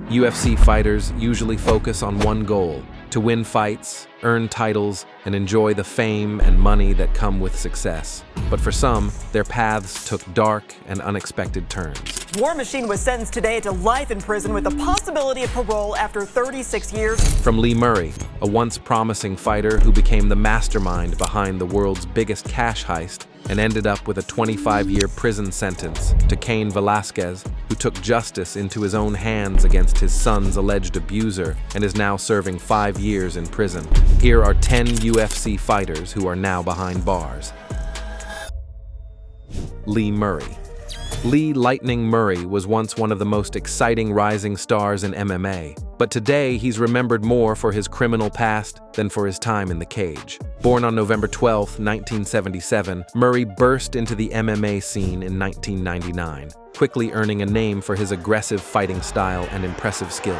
UFC fighters usually focus on one goal: to win fights, earn titles, and enjoy the fame and money that come with success. But for some, their paths took dark and unexpected turns. War Machine was sentenced today to life in prison with the possibility of parole after 36 years. From Lee Murray, a once promising fighter who became the mastermind behind the world's biggest cash heist and ended up with a 25-year prison sentence, to Cain Velasquez, who took justice into his own hands against his son's alleged abuser and is now serving 5 years in prison. Here are 10 UFC fighters who are now behind bars. Lee Murray. Lee "Lightning" Murray was once one of the most exciting rising stars in MMA, but today he's remembered more for his criminal past than for his time in the cage. Born on November 12, 1977, Murray burst into the MMA scene in 1999, quickly earning a name for his aggressive fighting style and impressive skills.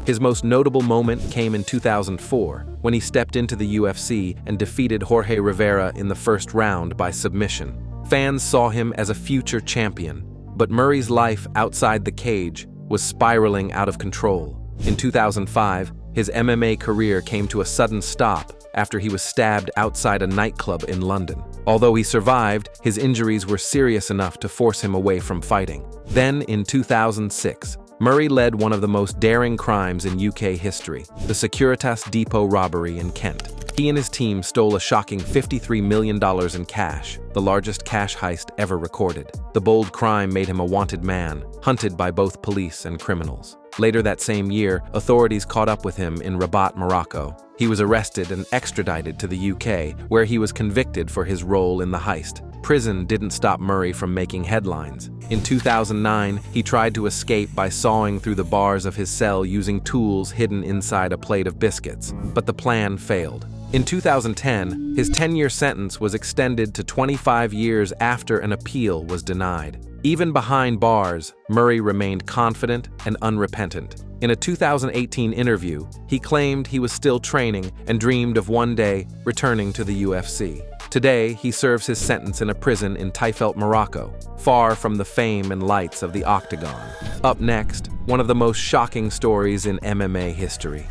His most notable moment came in 2004, when he stepped into the UFC and defeated Jorge Rivera in the first round by submission. Fans saw him as a future champion, but Murray's life outside the cage was spiraling out of control. In 2005, his MMA career came to a sudden stop after he was stabbed outside a nightclub in London. Although he survived, his injuries were serious enough to force him away from fighting. Then, in 2006, Murray led one of the most daring crimes in UK history, the Securitas Depot robbery in Kent. He and his team stole a shocking $53 million in cash, the largest cash heist ever recorded. The bold crime made him a wanted man, hunted by both police and criminals. Later that same year, authorities caught up with him in Rabat, Morocco. He was arrested and extradited to the UK, where he was convicted for his role in the heist. Prison didn't stop Murray from making headlines. In 2009, he tried to escape by sawing through the bars of his cell using tools hidden inside a plate of biscuits, but the plan failed. In 2010, his 10-year sentence was extended to 25 years after an appeal was denied. Even behind bars, Murray remained confident and unrepentant. In a 2018 interview, he claimed he was still training and dreamed of one day returning to the UFC. Today, he serves his sentence in a prison in Taifelt, Morocco, far from the fame and lights of the octagon. Up next, one of the most shocking stories in MMA history.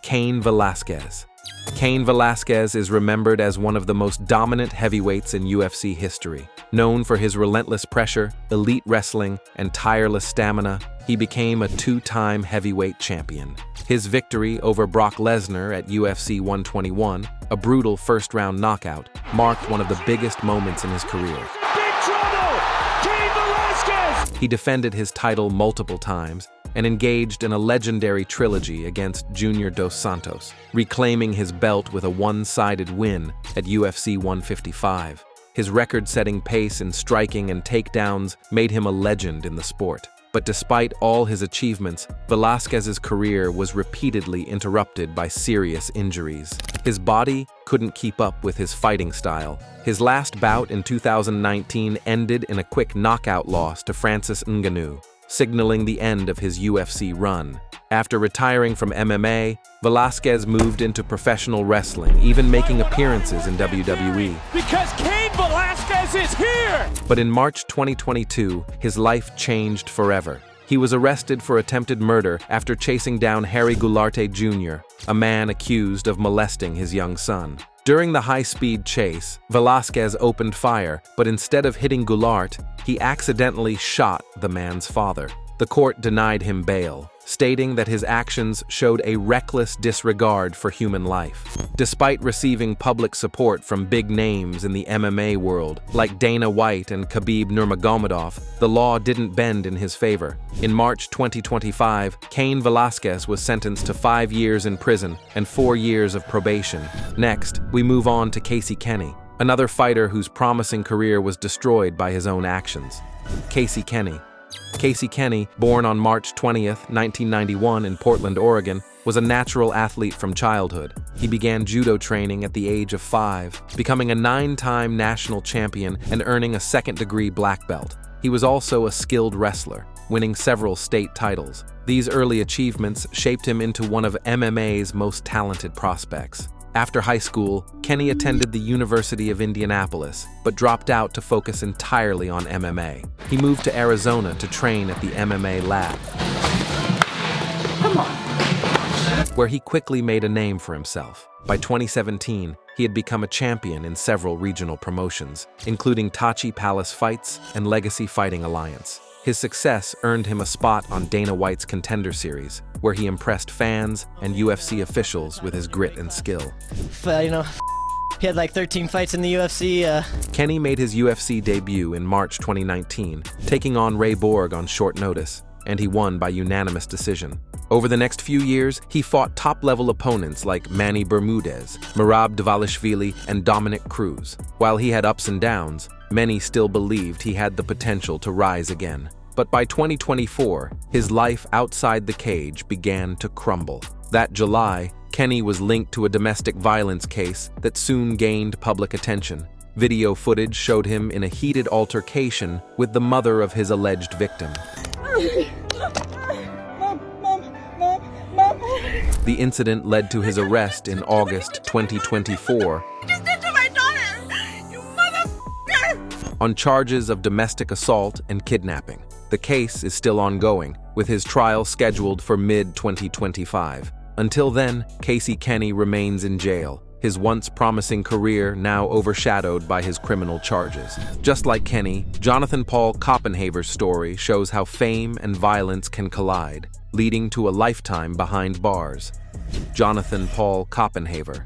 Cain Velasquez. Cain Velasquez is remembered as one of the most dominant heavyweights in UFC history. Known for his relentless pressure, elite wrestling, and tireless stamina, he became a two-time heavyweight champion. His victory over Brock Lesnar at UFC 121, a brutal first-round knockout, marked one of the biggest moments in his career. Big trouble! Cain Velasquez! He defended his title multiple times and engaged in a legendary trilogy against Junior Dos Santos, reclaiming his belt with a one-sided win at UFC 155. His record-setting pace in striking and takedowns made him a legend in the sport. But despite all his achievements, Velasquez's career was repeatedly interrupted by serious injuries. His body couldn't keep up with his fighting style. His last bout in 2019 ended in a quick knockout loss to Francis Ngannou, signaling the end of his UFC run. After retiring from MMA, Velasquez moved into professional wrestling, even making appearances in WWE. Because Cain Velasquez is here! But in March 2022, his life changed forever. He was arrested for attempted murder after chasing down Harry Goularte Jr., a man accused of molesting his young son. During the high-speed chase, Velasquez opened fire, but instead of hitting Goularte, he accidentally shot the man's father. The court denied him bail, stating that his actions showed a reckless disregard for human life. Despite receiving public support from big names in the MMA world, like Dana White and Khabib Nurmagomedov, the law didn't bend in his favor. In March 2025, Cain Velasquez was sentenced to 5 years in prison and 4 years of probation. Next, we move on to Casey Kenny, another fighter whose promising career was destroyed by his own actions. Casey Kenny. Casey Kenny, born on March 20th, 1991 in Portland, Oregon, was a natural athlete from childhood. He began judo training at the age of 5, becoming a 9-time national champion and earning a second-degree black belt. He was also a skilled wrestler, winning several state titles. These early achievements shaped him into one of MMA's most talented prospects. After high school, Kenny attended the University of Indianapolis, but dropped out to focus entirely on MMA. He moved to Arizona to train at the MMA lab, where he quickly made a name for himself. By 2017, he had become a champion in several regional promotions, including Tachi Palace Fights and Legacy Fighting Alliance. His success earned him a spot on Dana White's Contender Series, where he impressed fans and UFC officials with his grit and skill. He had like 13 fights in the UFC. Kenny made his UFC debut in March 2019, taking on Ray Borg on short notice, and he won by unanimous decision. Over the next few years, he fought top-level opponents like Manny Bermudez, Merab Dvalishvili, and Dominic Cruz. While he had ups and downs, many still believed he had the potential to rise again. But by 2024, his life outside the cage began to crumble. That July, Kenny was linked to a domestic violence case that soon gained public attention. Video footage showed him in a heated altercation with the mother of his alleged victim. The incident led to his arrest in August 2024 on charges of domestic assault and kidnapping. The case is still ongoing, with his trial scheduled for mid-2025. Until then, Casey Kenny remains in jail, his once promising career now overshadowed by his criminal charges. Just like Kenny, Jonathan Paul Koppenhaver's story shows how fame and violence can collide, leading to a lifetime behind bars. Jonathan Paul Koppenhaver.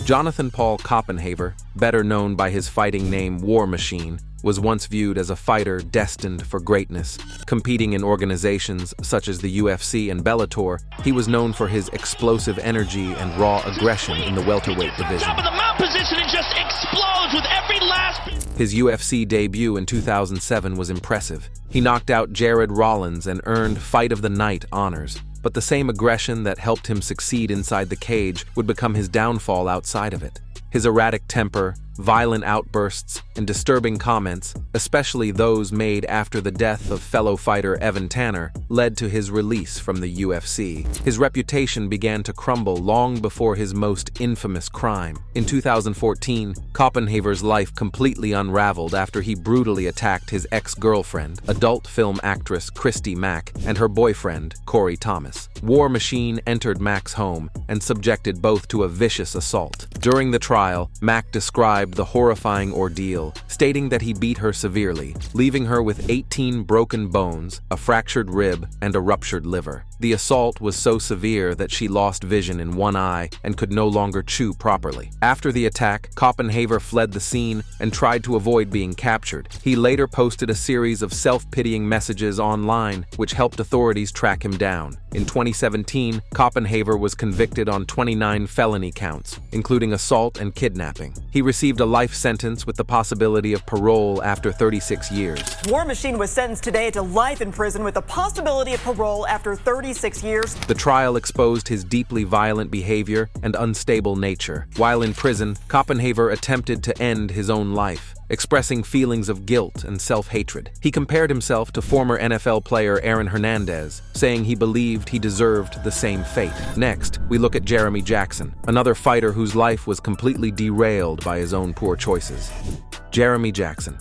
Jonathan Paul Koppenhaver, better known by his fighting name War Machine, was once viewed as a fighter destined for greatness. Competing in organizations such as the UFC and Bellator, he was known for his explosive energy and raw aggression in the welterweight division. Top of the mount position and just explodes with every last... His UFC debut in 2007 was impressive. He knocked out Jared Rollins and earned Fight of the Night honors. But the same aggression that helped him succeed inside the cage would become his downfall outside of it. His erratic temper, violent outbursts, and disturbing comments, especially those made after the death of fellow fighter Evan Tanner, led to his release from the UFC. His reputation began to crumble long before his most infamous crime. In 2014, Koppenhaver's life completely unraveled after he brutally attacked his ex-girlfriend, adult film actress Christy Mack, and her boyfriend, Corey Thomas. War Machine entered Mack's home and subjected both to a vicious assault. During the trial, Mack described the horrifying ordeal, stating that he beat her severely, leaving her with 18 broken bones, a fractured rib, and a ruptured liver. The assault was so severe that she lost vision in one eye and could no longer chew properly. After the attack, Koppenhaver fled the scene and tried to avoid being captured. He later posted a series of self-pitying messages online, which helped authorities track him down. In 2017, Koppenhaver was convicted on 29 felony counts, including assault and kidnapping. He received a life sentence with the possibility of parole after 36 years. War Machine was sentenced today to life in prison with the possibility of parole after 36 years. The trial exposed his deeply violent behavior and unstable nature. While in prison, Koppenhaver attempted to end his own life, expressing feelings of guilt and self-hatred. He compared himself to former NFL player Aaron Hernandez, saying he believed he deserved the same fate. Next, we look at Jeremy Jackson, another fighter whose life was completely derailed by his own poor choices. Jeremy Jackson.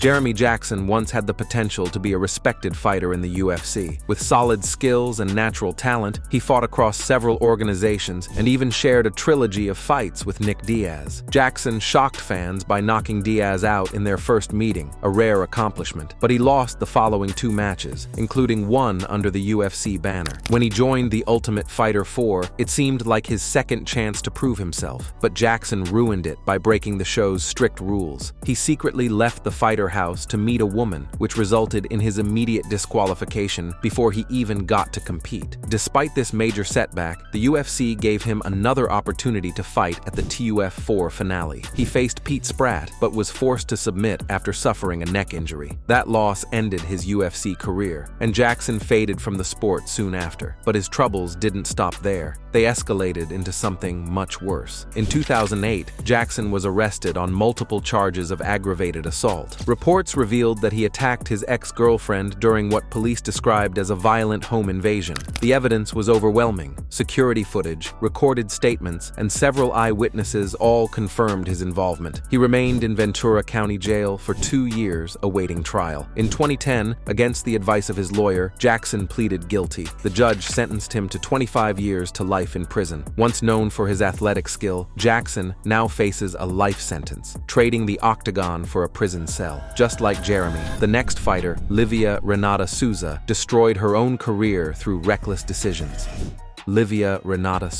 Jeremy Jackson once had the potential to be a respected fighter in the UFC. With solid skills and natural talent, he fought across several organizations and even shared a trilogy of fights with Nick Diaz. Jackson shocked fans by knocking Diaz out in their first meeting, a rare accomplishment, but he lost the following 2 matches, including one under the UFC banner. When he joined the Ultimate Fighter 4, it seemed like his second chance to prove himself, but Jackson ruined it by breaking the show's strict rules. He secretly left the fighter house to meet a woman, which resulted in his immediate disqualification before he even got to compete. Despite this major setback, the UFC gave him another opportunity to fight at the TUF 4 finale. He faced Pete Spratt, but was forced to submit after suffering a neck injury. That loss ended his UFC career, and Jackson faded from the sport soon after. But his troubles didn't stop there. They escalated into something much worse. In 2008, Jackson was arrested on multiple charges of aggravated assault. Reports revealed that he attacked his ex-girlfriend during what police described as a violent home invasion. The evidence was overwhelming. Security footage, recorded statements, and several eyewitnesses all confirmed his involvement. He remained in Ventura County Jail for 2 years awaiting trial. In 2010, against the advice of his lawyer, Jackson pleaded guilty. The judge sentenced him to 25 years to life in prison. Once known for his athletic skill, Jackson now faces a life sentence, trading the octagon for a prison cell. Just like Jeremy, the next fighter, Livia Renata Souza, destroyed her own career through reckless decisions. Livia Renata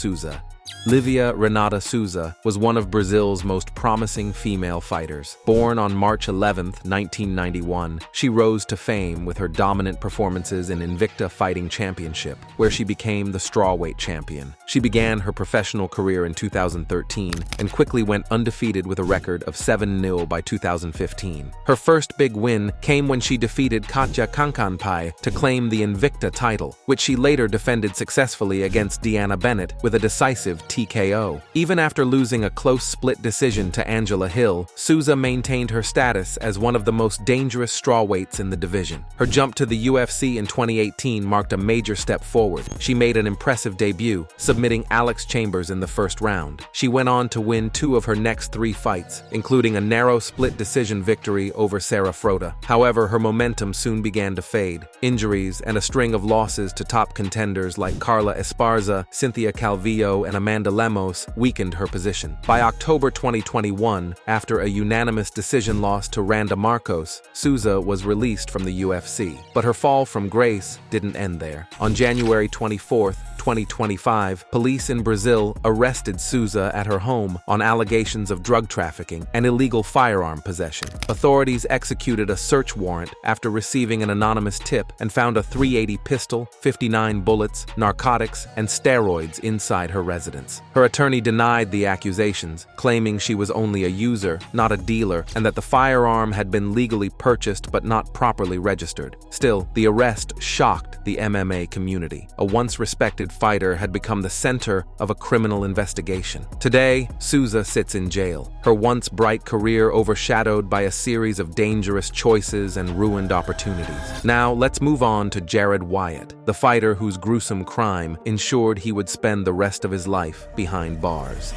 Souza was one of Brazil's most promising female fighters. Born on March 11, 1991, she rose to fame with her dominant performances in Invicta Fighting Championship, where she became the strawweight champion. She began her professional career in 2013 and quickly went undefeated with a record of 7-0 by 2015. Her first big win came when she defeated Katja Kankanpai to claim the Invicta title, which she later defended successfully against Deanna Bennett with a decisive TKO. Even after losing a close split decision to Angela Hill, Souza maintained her status as one of the most dangerous strawweights in the division. Her jump to the UFC in 2018 marked a major step forward. She made an impressive debut, submitting Alex Chambers in the first round. She went on to win 2 of her next 3 fights, including a narrow split decision victory over Sarah Frota. However, her momentum soon began to fade. Injuries and a string of losses to top contenders like Carla Esparza, Cynthia Calvillo, and Amanda Lemos weakened her position. By October 2021, after a unanimous decision loss to Randa Marcos, Souza was released from the UFC. But her fall from grace didn't end there. On January 24, 2025, police in Brazil arrested Souza at her home on allegations of drug trafficking and illegal firearm possession. Authorities executed a search warrant after receiving an anonymous tip and found a .380 pistol, 59 bullets, narcotics, and steroids inside her residence. Her attorney denied the accusations, claiming she was only a user, not a dealer, and that the firearm had been legally purchased but not properly registered. Still, the arrest shocked the MMA community. A once respected fighter had become the center of a criminal investigation. Today, Souza sits in jail, her once bright career overshadowed by a series of dangerous choices and ruined opportunities. Now, let's move on to Jared Wyatt, the fighter whose gruesome crime ensured he would spend the rest of his life behind bars.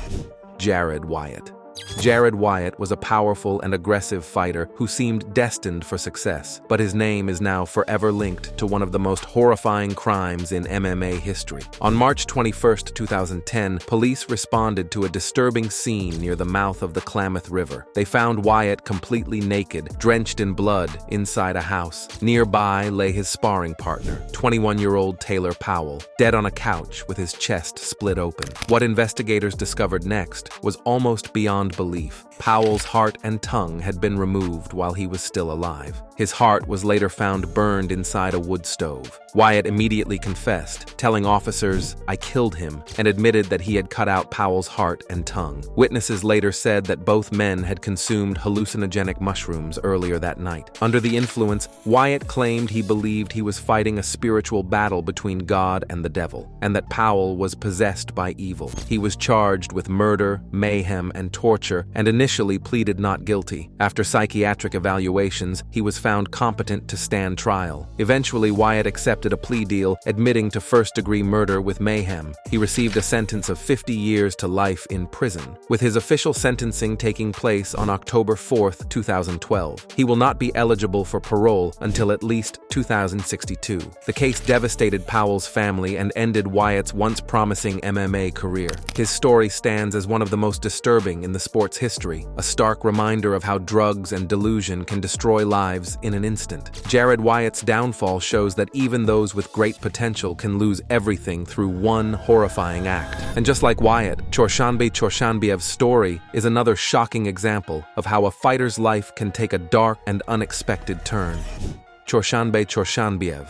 Jared Wyatt was a powerful and aggressive fighter who seemed destined for success, but his name is now forever linked to one of the most horrifying crimes in MMA history. On March 21, 2010, police responded to a disturbing scene near the mouth of the Klamath River. They found Wyatt completely naked, drenched in blood, inside a house. Nearby lay his sparring partner, 21-year-old Taylor Powell, dead on a couch with his chest split open. What investigators discovered next was almost beyond belief. Powell's heart and tongue had been removed while he was still alive. His heart was later found burned inside a wood stove. Wyatt immediately confessed, telling officers, "I killed him," and admitted that he had cut out Powell's heart and tongue. Witnesses later said that both men had consumed hallucinogenic mushrooms earlier that night. Under the influence, Wyatt claimed he believed he was fighting a spiritual battle between God and the devil, and that Powell was possessed by evil. He was charged with murder, mayhem, and torture, and initially pleaded not guilty. After psychiatric evaluations, he was found competent to stand trial. Eventually, Wyatt accepted a plea deal, admitting to first-degree murder with mayhem. He received a sentence of 50 years to life in prison, with his official sentencing taking place on October 4, 2012. He will not be eligible for parole until at least 2062. The case devastated Powell's family and ended Wyatt's once promising MMA career. His story stands as one of the most disturbing in the sport's history, a stark reminder of how drugs and delusion can destroy lives in an instant. Jared Wyatt's downfall shows that even those with great potential can lose everything through one horrifying act. And just like Wyatt, Chorshanbeev's story is another shocking example of how a fighter's life can take a dark and unexpected turn. Chorshanbeev.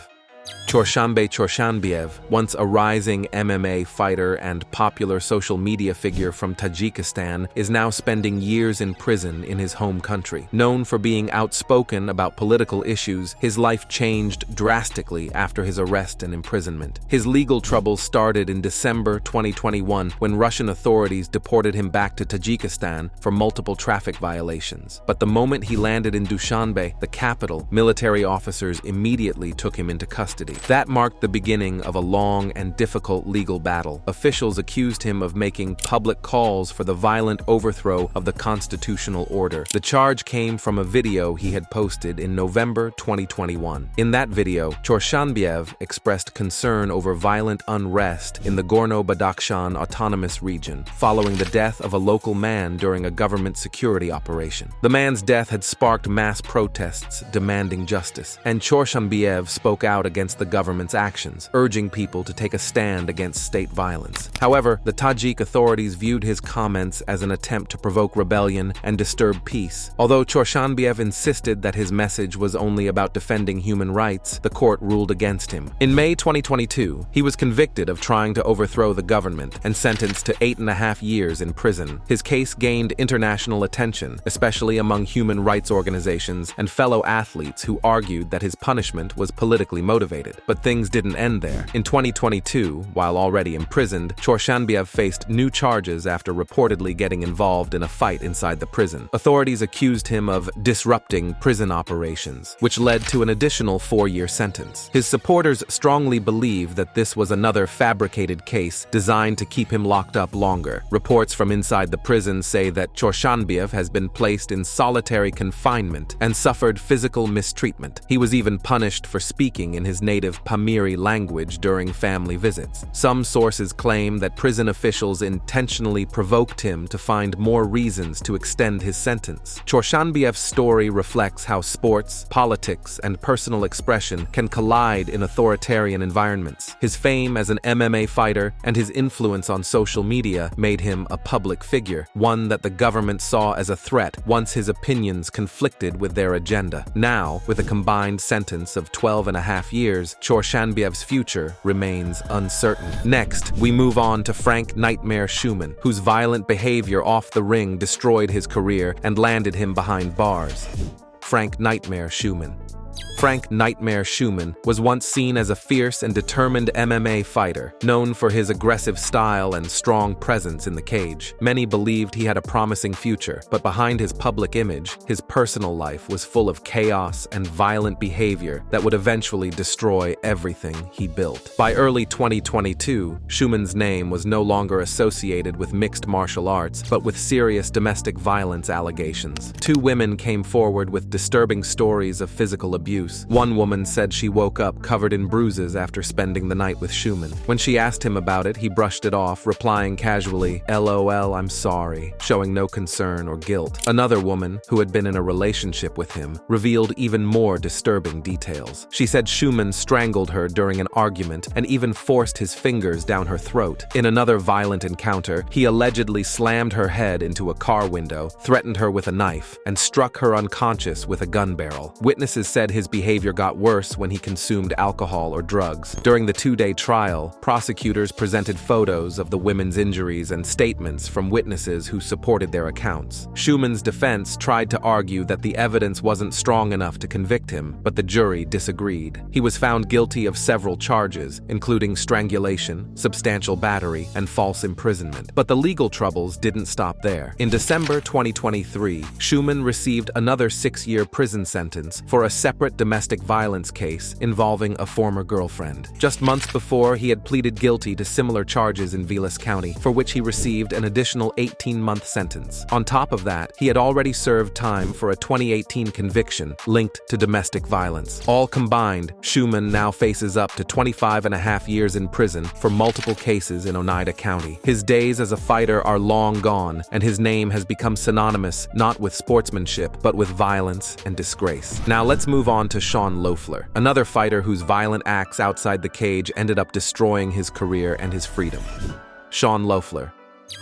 Chorshanbe Chorshanbiev, once a rising MMA fighter and popular social media figure from Tajikistan, is now spending years in prison in his home country. Known for being outspoken about political issues, his life changed drastically after his arrest and imprisonment. His legal troubles started in December 2021 when Russian authorities deported him back to Tajikistan for multiple traffic violations. But the moment he landed in Dushanbe, the capital, military officers immediately took him into custody. That marked the beginning of a long and difficult legal battle. Officials accused him of making public calls for the violent overthrow of the constitutional order. The charge came from a video he had posted in November 2021. In that video, Chorshanbiev expressed concern over violent unrest in the Gorno-Badakhshan Autonomous Region, following the death of a local man during a government security operation. The man's death had sparked mass protests demanding justice, and Chorshanbiev spoke out against the government's actions, urging people to take a stand against state violence. However, the Tajik authorities viewed his comments as an attempt to provoke rebellion and disturb peace. Although Chorshanbiev insisted that his message was only about defending human rights, the court ruled against him. In May 2022, he was convicted of trying to overthrow the government and sentenced to 8.5 years in prison. His case gained international attention, especially among human rights organizations and fellow athletes who argued that his punishment was politically motivated. But things didn't end there. In 2022, while already imprisoned, Chorshanbiev faced new charges after reportedly getting involved in a fight inside the prison. Authorities accused him of disrupting prison operations, which led to an additional 4-year sentence. His supporters strongly believe that this was another fabricated case designed to keep him locked up longer. Reports from inside the prison say that Chorshanbiev has been placed in solitary confinement and suffered physical mistreatment. He was even punished for speaking in his native Pamiri language during family visits. Some sources claim that prison officials intentionally provoked him to find more reasons to extend his sentence. Chorshanbiev's story reflects how sports, politics, and personal expression can collide in authoritarian environments. His fame as an MMA fighter and his influence on social media made him a public figure, one that the government saw as a threat once his opinions conflicted with their agenda. Now, with a combined sentence of 12.5 years, Chorshanbiev's future remains uncertain. Next, we move on to Frank Nightmare Schumann, whose violent behavior off the ring destroyed his career and landed him behind bars. Frank Nightmare Schumann. Frank Nightmare Schumann was once seen as a fierce and determined MMA fighter, known for his aggressive style and strong presence in the cage. Many believed he had a promising future, but behind his public image, his personal life was full of chaos and violent behavior that would eventually destroy everything he built. By early 2022, Schumann's name was no longer associated with mixed martial arts, but with serious domestic violence allegations. 2 women came forward with disturbing stories of physical abuse. One woman said she woke up covered in bruises after spending the night with Schumann. When she asked him about it, he brushed it off, replying casually, "LOL, I'm sorry," showing no concern or guilt. Another woman, who had been in a relationship with him, revealed even more disturbing details. She said Schumann strangled her during an argument and even forced his fingers down her throat. In another violent encounter, he allegedly slammed her head into a car window, threatened her with a knife, and struck her unconscious with a gun barrel. Witnesses said his behavior got worse when he consumed alcohol or drugs. During the 2-day trial, prosecutors presented photos of the women's injuries and statements from witnesses who supported their accounts. Schumann's defense tried to argue that the evidence wasn't strong enough to convict him, but the jury disagreed. He was found guilty of several charges, including strangulation, substantial battery, and false imprisonment. But the legal troubles didn't stop there. In December 2023, Schumann received another 6-year prison sentence for a separate domestic violence case involving a former girlfriend. Just months before, he had pleaded guilty to similar charges in Vilas County, for which he received an additional 18-month sentence. On top of that, he had already served time for a 2018 conviction linked to domestic violence. All combined, Schumann now faces up to 25.5 years in prison for multiple cases in Oneida County. His days as a fighter are long gone, and his name has become synonymous not with sportsmanship, but with violence and disgrace. Now let's move on to Sean Loeffler, another fighter whose violent acts outside the cage ended up destroying his career and his freedom. Sean Loeffler.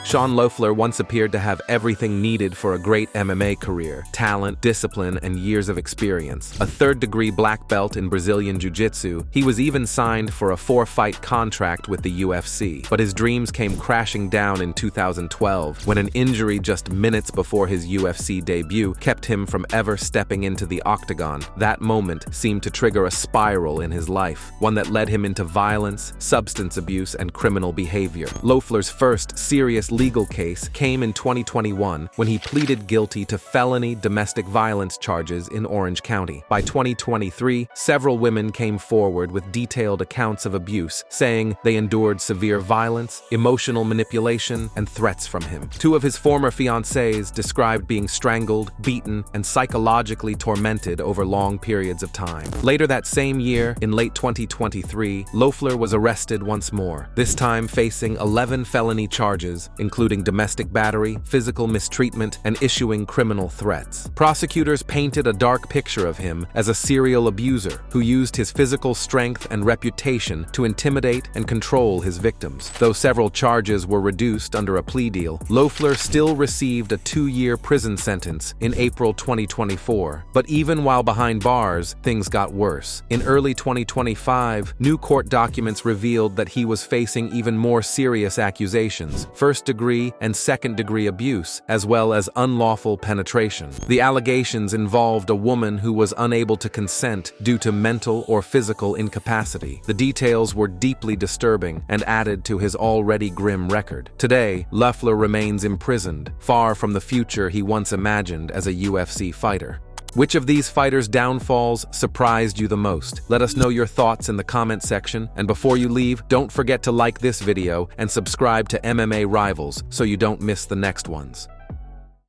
Sean Loeffler once appeared to have everything needed for a great MMA career: talent, discipline, and years of experience. A third-degree black belt in Brazilian Jiu-Jitsu, he was even signed for a 4-fight contract with the UFC. But his dreams came crashing down in 2012 when an injury just minutes before his UFC debut kept him from ever stepping into the octagon. That moment seemed to trigger a spiral in his life, one that led him into violence, substance abuse, and criminal behavior. Loeffler's first serious legal case came in 2021 when he pleaded guilty to felony domestic violence charges in Orange County. By 2023, several women came forward with detailed accounts of abuse, saying they endured severe violence, emotional manipulation, and threats from him. 2 of his former fiancées described being strangled, beaten, and psychologically tormented over long periods of time. Later that same year, in late 2023, Loeffler was arrested once more, this time facing 11 felony charges, including domestic battery, physical mistreatment, and issuing criminal threats. Prosecutors painted a dark picture of him as a serial abuser who used his physical strength and reputation to intimidate and control his victims. Though several charges were reduced under a plea deal, Loeffler still received a 2-year prison sentence in April 2024. But even while behind bars, things got worse. In early 2025, new court documents revealed that he was facing even more serious accusations: first-degree and second-degree abuse, as well as unlawful penetration. The allegations involved a woman who was unable to consent due to mental or physical incapacity. The details were deeply disturbing and added to his already grim record. Today, Loeffler remains imprisoned, far from the future he once imagined as a UFC fighter. Which of these fighters' downfalls surprised you the most? Let us know your thoughts in the comment section, and before you leave, don't forget to like this video and subscribe to MMA Rivals so you don't miss the next ones.